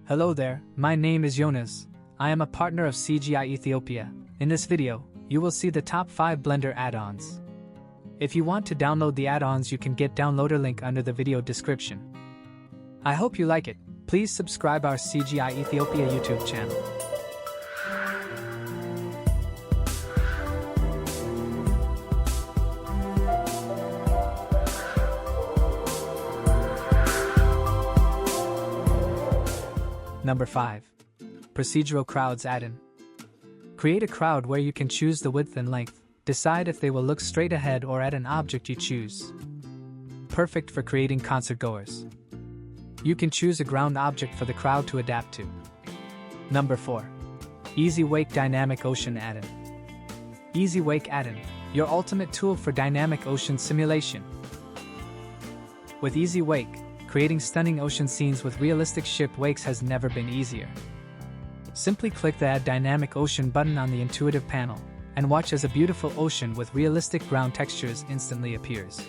Hello there, my name is Jonas. I am a partner of CGI Ethiopia. In this video, you will see the top 5 Blender add-ons. If you want to download the add-ons, you can get downloader link under the video description. I hope you like it. Please subscribe our CGI Ethiopia YouTube channel. Number 5. Procedural Crowds Add-in. Create a crowd where you can choose the width and length, decide if they will look straight ahead or at an object you choose. Perfect for creating concert goers. You can choose a ground object for the crowd to adapt to. Number 4. Easy Wake Dynamic Ocean Add-in. Easy Wake Add-in, your ultimate tool for dynamic ocean simulation. With Easy Wake, creating stunning ocean scenes with realistic ship wakes has never been easier. Simply click the Add Dynamic Ocean button on the intuitive panel, and watch as a beautiful ocean with realistic ground textures instantly appears.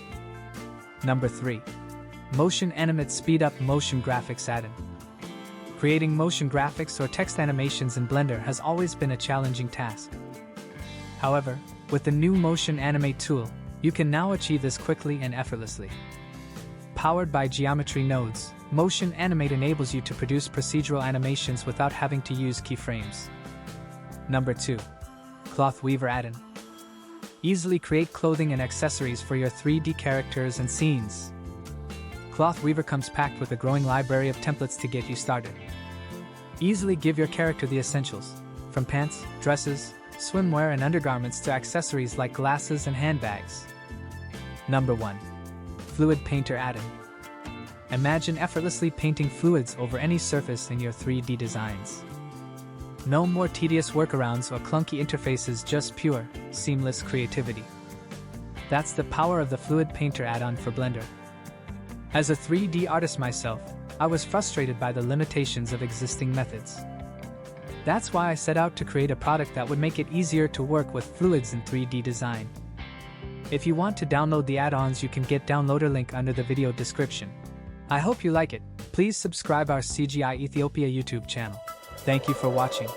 Number 3. Motion Animate Speed Up Motion Graphics Add-in. Creating motion graphics or text animations in Blender has always been a challenging task. However, with the new Motion Animate tool, you can now achieve this quickly and effortlessly. Powered by geometry nodes, Motion Animate enables you to produce procedural animations without having to use keyframes. Number 2. Cloth Weaver Add-in. Easily create clothing and accessories for your 3D characters and scenes. Cloth Weaver comes packed with a growing library of templates to get you started. Easily give your character the essentials, from pants, dresses, swimwear and undergarments to accessories like glasses and handbags. Number 1. Fluid Painter Add-in. Imagine effortlessly painting fluids over any surface in your 3D designs. No more tedious workarounds or clunky interfaces, just pure, seamless creativity. That's the power of the Fluid Painter add-on for Blender. As a 3D artist myself, I was frustrated by the limitations of existing methods. That's why I set out to create a product that would make it easier to work with fluids in 3D design. If you want to download the add-ons, you can get downloader link under the video description. I hope you like it. Please subscribe our CGI Ethiopia YouTube channel. Thank you for watching.